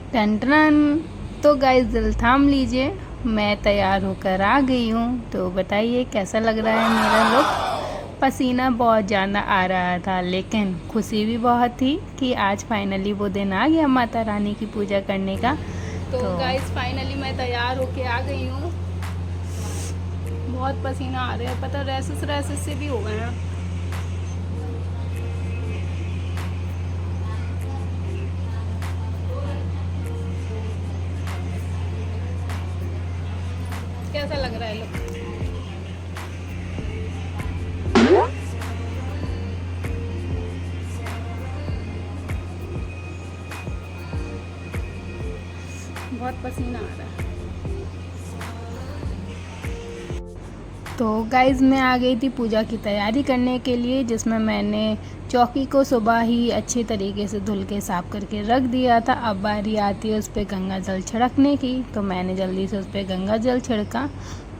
Ton ton. तो guys दिल थाम लीजिए, मैं तैयार होकर आ गई हूँ। तो बताइए कैसा लग रहा है मेरा लुक। पसीना बहुत ज़्यादा आ रहा था, लेकिन खुशी भी बहुत थी कि आज फाइनली वो दिन आ गया माता रानी की पूजा करने का। तो गाइस फाइनली मैं तैयार होके आ गई हूँ। बहुत पसीना आ रहा है, पता रैसेस से भी हो गए हैं। कैसा लग रहा है लुक। बहुत पसीना आ रहा है। तो गाइज़ मैं आ गई थी पूजा की तैयारी करने के लिए, जिसमें मैंने चौकी को सुबह ही अच्छी तरीके से धुल के साफ़ करके रख दिया था। अब बारी आती है उस पर गंगा जल छिड़कने की, तो मैंने जल्दी से उस पर गंगा जल छिड़का।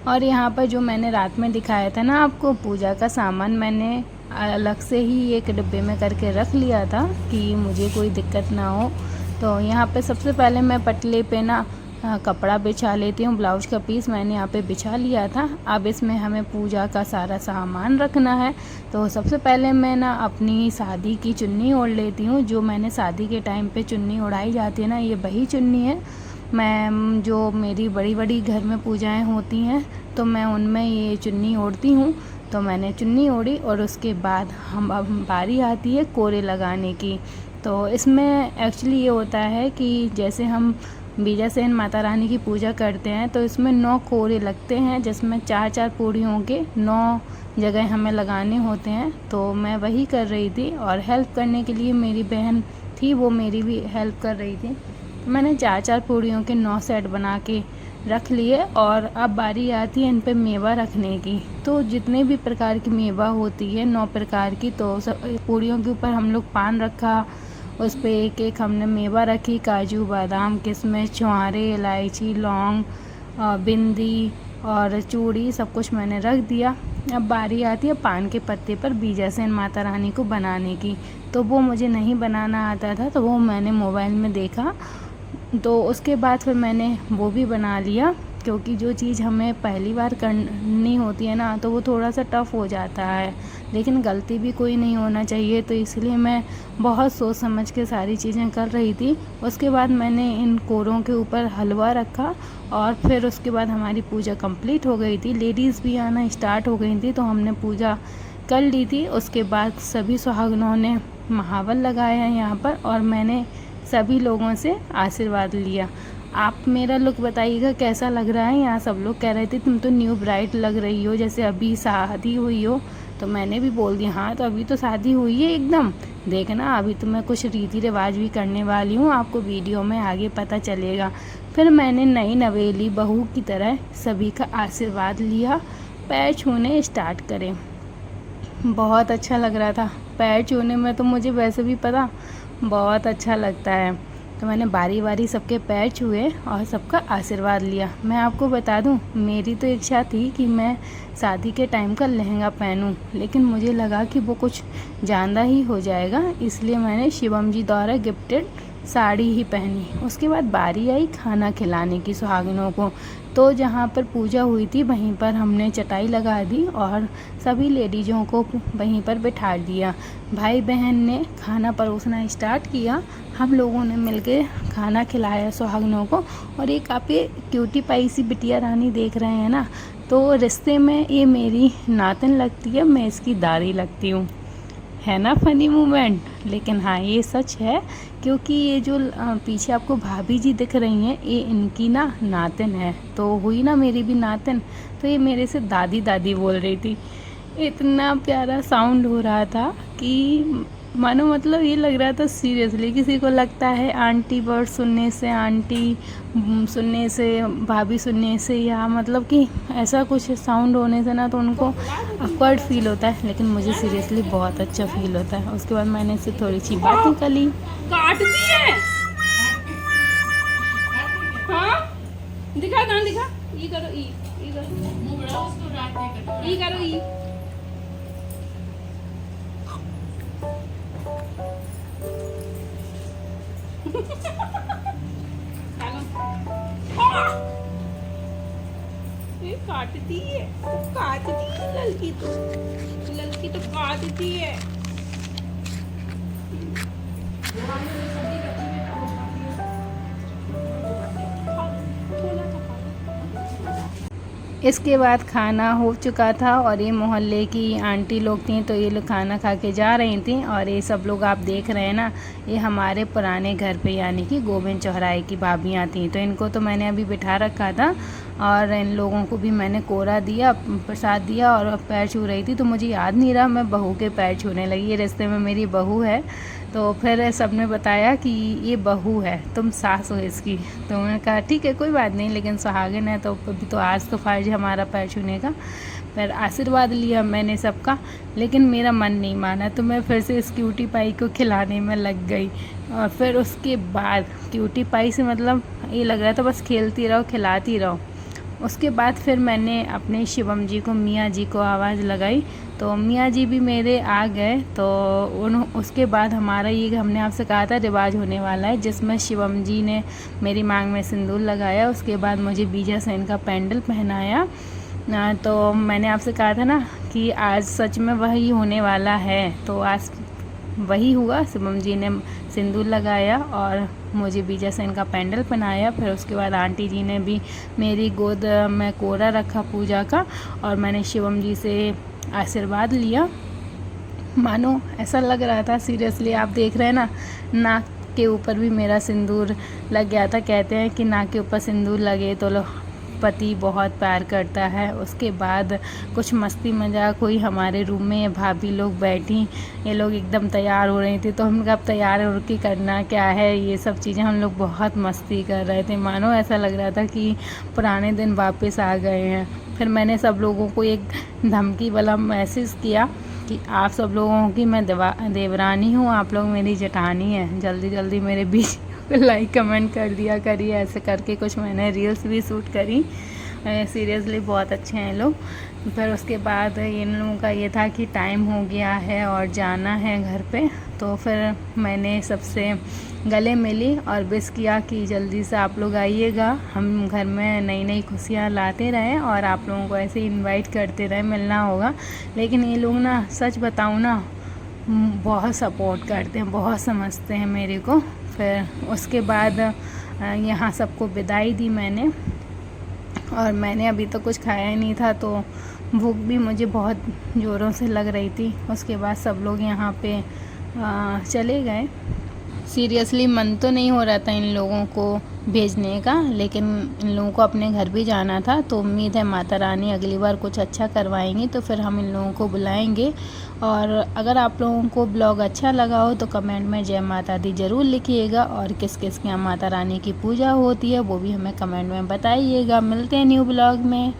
और यहाँ पर जो मैंने रात में दिखाया था ना आपको, पूजा का सामान मैंने अलग से ही एक डिब्बे में करके रख लिया था कि मुझे कोई दिक्कत ना हो। तो यहाँ पे सबसे पहले मैं पटले पे ना कपड़ा बिछा लेती हूँ। ब्लाउज का पीस मैंने यहाँ पे बिछा लिया था। अब इसमें हमें पूजा का सारा सामान रखना है। तो सबसे पहले मैं ना अपनी शादी की चुन्नी ओढ़ लेती हूँ। जो मैंने शादी के टाइम पे चुन्नी ओढ़ाई जाती है ना, ये वही चुन्नी है। मैं जो मेरी बड़ी बड़ी घर में पूजाएं होती हैं तो मैं उनमें ये चुन्नी ओढ़ती हूँ। तो मैंने चुन्नी ओढ़ी और उसके बाद अब बारी आती है कोरे लगाने की। तो इसमें एक्चुअली ये होता है कि जैसे हम बीजासेन माता रानी की पूजा करते हैं तो इसमें 9 कोरे लगते हैं, जिसमें 4-4 पूड़ियों के 9 जगह हमें लगाने होते हैं। तो मैं वही कर रही थी और हेल्प करने के लिए मेरी बहन थी, वो मेरी भी हेल्प कर रही थी। तो मैंने 4-4 पूड़ियों के 9 सेट बना के रख लिए। और अब बारी आती है इन पे मेवा रखने की। तो जितने भी प्रकार की मेवा होती है 9 प्रकार की, तो पूड़ियों के ऊपर हम लोग पान रखा, उस पर एक एक हमने मेवा रखी, काजू बादाम किशमिश छुहारे इलायची लौंग बिंदी और चूड़ी सब कुछ मैंने रख दिया। अब बारी आती है पान के पत्ते पर बीजासेन माता रानी को बनाने की। तो वो मुझे नहीं बनाना आता था, तो वो मैंने मोबाइल में देखा, तो उसके बाद फिर मैंने वो भी बना लिया। क्योंकि जो चीज़ हमें पहली बार करनी होती है ना, तो वो थोड़ा सा टफ़ हो जाता है, लेकिन गलती भी कोई नहीं होना चाहिए। तो इसलिए मैं बहुत सोच समझ के सारी चीज़ें कर रही थी। उसके बाद मैंने इन कोरों के ऊपर हलवा रखा और फिर उसके बाद हमारी पूजा कंप्लीट हो गई थी। लेडीज़ भी आना स्टार्ट हो गई थी, तो हमने पूजा कर ली थी। उसके बाद सभी सुहागनों ने महावर लगाया यहाँ पर और मैंने सभी लोगों से आशीर्वाद लिया। आप मेरा लुक बताइएगा कैसा लग रहा है। यहाँ सब लोग कह रहे थे तुम तो न्यू ब्राइड लग रही हो, जैसे अभी शादी हुई हो। तो मैंने भी बोल दिया हाँ, तो अभी तो शादी हुई है एकदम। देखना अभी तो मैं कुछ रीति रिवाज भी करने वाली हूँ, आपको वीडियो में आगे पता चलेगा। फिर मैंने नई नवेली बहू की तरह सभी का आशीर्वाद लिया, पैर छूने स्टार्ट करें। बहुत अच्छा लग रहा था। पैर छूने में तो मुझे वैसे भी पता बहुत अच्छा लगता है। तो मैंने बारी बारी सबके पैर छुए और सबका आशीर्वाद लिया। मैं आपको बता दूं, मेरी तो इच्छा थी कि मैं शादी के टाइम का लहंगा पहनूं, लेकिन मुझे लगा कि वो कुछ ज़्यादा ही हो जाएगा, इसलिए मैंने शिवम जी द्वारा गिफ्टेड साड़ी ही पहनी। उसके बाद बारी आई खाना खिलाने की सुहागिनों को। तो जहाँ पर पूजा हुई थी वहीं पर हमने चटाई लगा दी और सभी लेडीज़ों को वहीं पर बिठा दिया। भाई बहन ने खाना परोसना स्टार्ट किया। हम लोगों ने मिलके खाना खिलाया सुहागनों को। और एक आप ये क्यूटी पाई सी बिटिया रानी देख रहे हैं ना, तो रिश्ते में ये मेरी नातिन लगती है, मैं इसकी दादी लगती हूँ। है ना फनी मोमेंट, लेकिन हाँ ये सच है। क्योंकि ये जो पीछे आपको भाभी जी दिख रही हैं, ये इनकी ना नातिन है। तो हुई ना मेरी भी नातिन, तो ये मेरे से दादी दादी बोल रही थी। इतना प्यारा साउंड हो रहा था कि मानो मतलब ये लग रहा था सीरियसली किसी को लगता है आंटी वर्ड सुनने से, आंटी सुनने से, भाभी सुनने से, या मतलब कि ऐसा कुछ साउंड होने से ना तो उनको awkward फील होता है, लेकिन मुझे सीरियसली बहुत अच्छा फील होता है। उसके बाद मैंने इससे थोड़ी सी बातें कर ली। काटती है। हाँ दिखा ना, दिखा ई करो, ई करो, ई करो, ई काटती है, लड़की तो काटती है। इसके बाद खाना हो चुका था और ये मोहल्ले की आंटी लोग थी, तो ये लोग खाना खा के जा रही थी। और ये सब लोग आप देख रहे हैं ना, ये हमारे पुराने घर पे यानी कि गोविंद चौराहे की भाभियाँ थी। तो इनको तो मैंने अभी बिठा रखा था और इन लोगों को भी मैंने कोरा दिया, प्रसाद दिया और पैर छू रही थी। तो मुझे याद नहीं रहा, मैं बहू के पैर छूने लगी। ये रिश्ते में मेरी बहू है। तो फिर सबने बताया कि ये बहू है, तुम सास हो इसकी। तो मैंने कहा ठीक है कोई बात नहीं, लेकिन सुहागिन है तो अभी तो आज तो फ़र्ज है हमारा पैर छूने का। फिर आशीर्वाद लिया मैंने सबका, लेकिन मेरा मन नहीं माना, तो मैं फिर से इस क्यूटी पाई को खिलाने में लग गई। और फिर उसके बाद क्यूटी पाई से मतलब ये लग रहा था बस खेलती रहो खिलाती रहो। उसके बाद फिर मैंने अपने शिवम जी को, मियाँ जी को आवाज़ लगाई, तो मियाँ जी भी मेरे आ गए। तो उसके बाद हमारा ये हमने आपसे कहा था रिवाज होने वाला है, जिसमें शिवम जी ने मेरी मांग में सिंदूर लगाया। उसके बाद मुझे बीजा सेन का पेंडल पहनाया। तो मैंने आपसे कहा था ना कि आज सच में वही होने वाला है, तो आज वही हुआ। शिवम जी ने सिंदूर लगाया और मुझे बीजा सेन का पेंडल पहनाया। फिर उसके बाद आंटी जी ने भी मेरी गोद में कोरा रखा पूजा का, और मैंने शिवम जी से आशीर्वाद लिया। मानो ऐसा लग रहा था, सीरियसली आप देख रहे हैं ना, नाक के ऊपर भी मेरा सिंदूर लग गया था। कहते हैं कि नाक के ऊपर सिंदूर लगे तो पति बहुत प्यार करता है। उसके बाद कुछ मस्ती मजाक हुई हमारे रूम में, भाभी लोग बैठी, ये लोग एकदम तैयार हो रही थी। तो हम कब तैयार हो के करना क्या है, ये सब चीज़ें हम लोग बहुत मस्ती कर रहे थे। मानो ऐसा लग रहा था कि पुराने दिन वापस आ गए हैं। फिर मैंने सब लोगों को एक धमकी वाला मैसेज किया कि आप सब लोगों की मैं देवरानी हूँ, आप लोग मेरी जेठानी है, जल्दी जल्दी मेरे बीच लाइक कमेंट कर दिया करिए। ऐसे करके कुछ मैंने रील्स भी शूट करी। सीरियसली बहुत अच्छे हैं लोग। फिर उसके बाद इन लोगों का ये था कि टाइम हो गया है और जाना है घर पे। तो फिर मैंने सबसे गले मिली और विश किया कि जल्दी से आप लोग आइएगा, हम घर में नई नई खुशियाँ लाते रहें और आप लोगों को ऐसे इनवाइट करते रहें, मिलना होगा। लेकिन ये लोग ना, सच बताऊँ ना, बहुत सपोर्ट करते हैं, बहुत समझते हैं मेरे को। फिर उसके बाद यहाँ सबको विदाई दी मैंने, और मैंने अभी तो कुछ खाया ही नहीं था, तो भूख भी मुझे बहुत ज़ोरों से लग रही थी। उसके बाद सब लोग यहाँ पे चले गए। सीरियसली मन तो नहीं हो रहा था इन लोगों को भेजने का, लेकिन इन लोगों को अपने घर भी जाना था। तो उम्मीद है माता रानी अगली बार कुछ अच्छा करवाएंगी तो फिर हम इन लोगों को बुलाएंगे। और अगर आप लोगों को ब्लॉग अच्छा लगा हो तो कमेंट में जय माता दी ज़रूर लिखिएगा, और किस किस के यहाँ माता रानी की पूजा होती है वो भी हमें कमेंट में बताइएगा। मिलते हैं न्यू ब्लॉग में।